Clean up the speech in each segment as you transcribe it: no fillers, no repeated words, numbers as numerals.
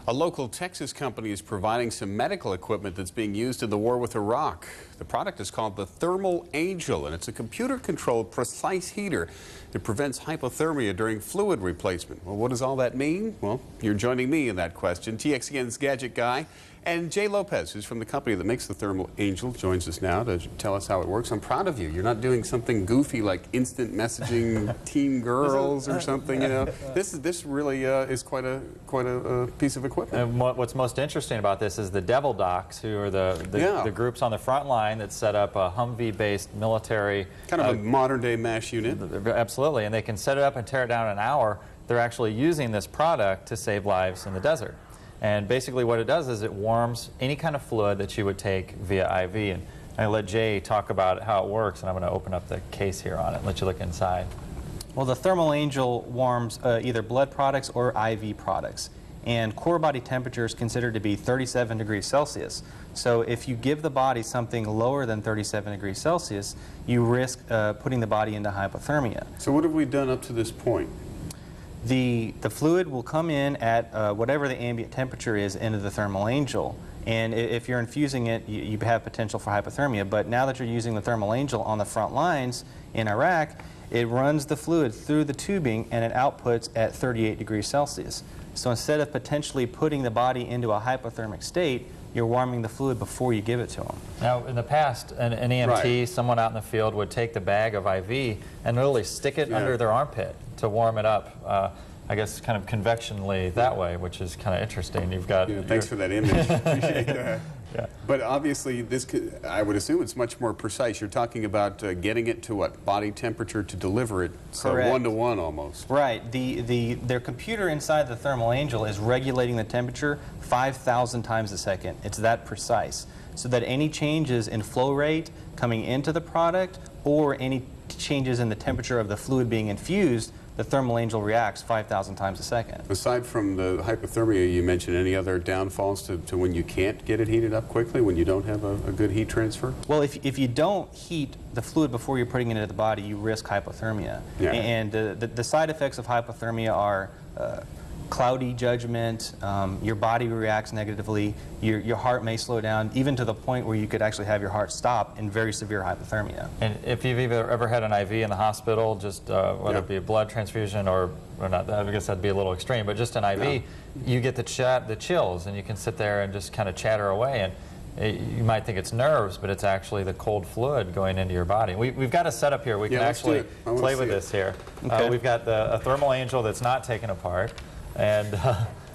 A local Texas company is providing some medical equipment that's being used in the war with Iraq. The product is called the Thermal Angel, and it's a computer-controlled precise heater that prevents hypothermia during fluid replacement. Well, what does all that mean? Well, you're joining me in that question. TXCN's Gadget Guy and Jay Lopez, who's from the company that makes the Thermal Angel, joins us now to tell us how it works. I'm proud of you. You're not doing something goofy like instant messaging teen girls or something, you know. This really is quite a piece of equipment. And what's most interesting about this is the Devil Docs, who are the groups on the front line that set up a Humvee-based military. Kind of a modern-day MASH unit. Absolutely, and they can set it up and tear it down in an hour. They're actually using this product to save lives in the desert. And basically what it does is it warms any kind of fluid that you would take via IV. And I'll let Jay talk about how it works, and I'm going to open up the case here on it and let you look inside. Well, the Thermal Angel warms either blood products or IV products. And core body temperature is considered to be 37 degrees Celsius. So if you give the body something lower than 37 degrees Celsius, you risk putting the body into hypothermia. So what have we done up to this point? The fluid will come in at whatever the ambient temperature is into the Thermal Angel. And if you're infusing it, you have potential for hypothermia. But now that you're using the Thermal Angel on the front lines in Iraq, it runs the fluid through the tubing and it outputs at 38 degrees Celsius. So instead of potentially putting the body into a hypothermic state, you're warming the fluid before you give it to them. Now, in the past, an EMT, someone out in the field, would take the bag of IV and literally stick it under their armpit to warm it up. I guess kind of convectionally that way, which is kind of interesting. You've got. Thanks for that image. Appreciate that. Yeah. But obviously, I would assume it's much more precise. You're talking about getting it to what body temperature to deliver it, so one-to-one almost. Right. Their computer inside the Thermal Angel is regulating the temperature 5,000 times a second. It's that precise, so that any changes in flow rate coming into the product or any changes in the temperature of the fluid being infused, the Thermal Angel reacts 5,000 times a second. Aside from the hypothermia you mentioned, any other downfalls to when you can't get it heated up quickly, when you don't have a good heat transfer? Well, if you don't heat the fluid before you're putting it into the body, you risk hypothermia. Yeah. And the side effects of hypothermia are cloudy judgment, your body reacts negatively, your heart may slow down, even to the point where you could actually have your heart stop in very severe hypothermia. And if you've ever had an IV in the hospital, just whether it be a blood transfusion or not, I guess that'd be a little extreme, but just an IV, you get the chills, and you can sit there and just kind of chatter away. And you might think it's nerves, but it's actually the cold fluid going into your body. We've got a setup here. We can actually play with this here. Okay. We've got a Thermal Angel that's not taken apart. And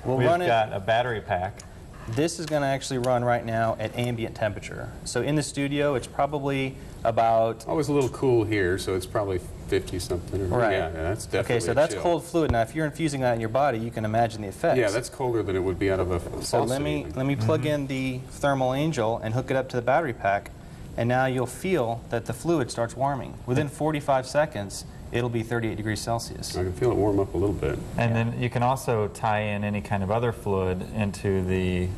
we've got a battery pack. This is going to actually run right now at ambient temperature. So in the studio, it's probably about... Oh, it's a little cool here, so it's probably 50-something. Right. Yeah, that's definitely okay, so that's cold fluid. Now, if you're infusing that in your body, you can imagine the effects. Yeah, that's colder than it would be out of a faucet. So let me plug in the Thermal Angel and hook it up to the battery pack, and now you'll feel that the fluid starts warming. Within 45 seconds, it'll be 38 degrees Celsius. I can feel it warm up a little bit. And then you can also tie in any kind of other fluid into the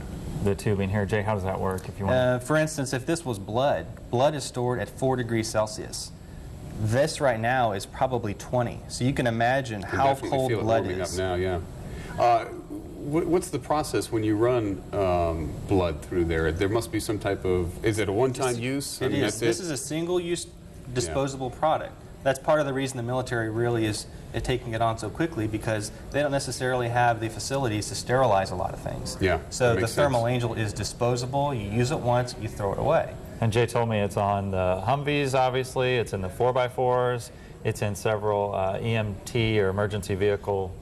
tubing here. Jay, how does that work if you want? For instance, if this was blood is stored at 4 degrees Celsius. This right now is probably 20. So you can imagine how cold blood is. Up now, yeah. What's the process when you run blood through there? There must be some type of, is it a one-time use? It is. This is a single-use disposable product. That's part of the reason the military really is taking it on so quickly, because they don't necessarily have the facilities to sterilize a lot of things. Yeah, so the Thermal Angel is disposable. You use it once, you throw it away. And Jay told me it's on the Humvees, obviously. It's in the 4x4s. It's in several EMT or emergency vehicle.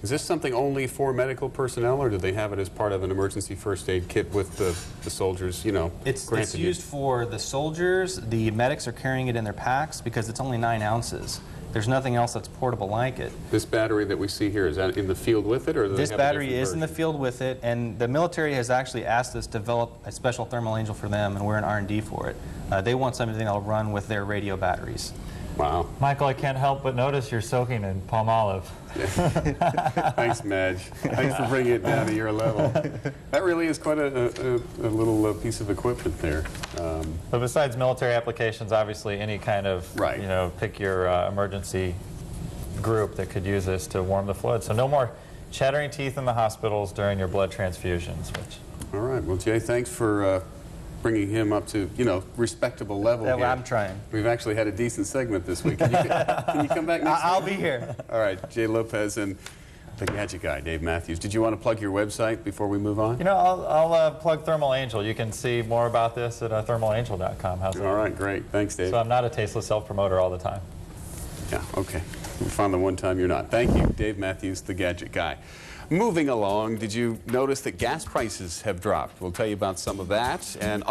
Is this something only for medical personnel, or do they have it as part of an emergency first aid kit with the soldiers, you know? It's used for the soldiers. The medics are carrying it in their packs because it's only 9 ounces. There's nothing else that's portable like it. This battery that we see here, is that in the field with it, or do this battery is in the field with it, and the military has actually asked us to develop a special Thermal Angel for them, and we're in R&D for it. They want something that'll run with their radio batteries. Wow. Michael, I can't help but notice you're soaking in palm olive. Thanks, Madge. Thanks for bringing it down to your level. That really is quite a little piece of equipment there. But besides military applications, obviously any kind of, you know, pick your emergency group that could use this to warm the fluid. So no more chattering teeth in the hospitals during your blood transfusions. All right. Well, Jay, thanks for bringing him up to, respectable level Yeah, here. well, I'm trying. We've actually had a decent segment this week. Can you come back next I'll week? be here. All right. Jay Lopez and the gadget guy, Dave Mathews. Did you want to plug your website before we move on? I'll plug Thermal Angel. You can see more about this at thermalangel.com. How's that? All right. Great. Thanks, Dave. So I'm not a tasteless self-promoter all the time. Yeah, okay. We found the one time you're not. Thank you, Dave Mathews, the gadget guy. Moving along, did you notice that gas prices have dropped? We'll tell you about some of that and other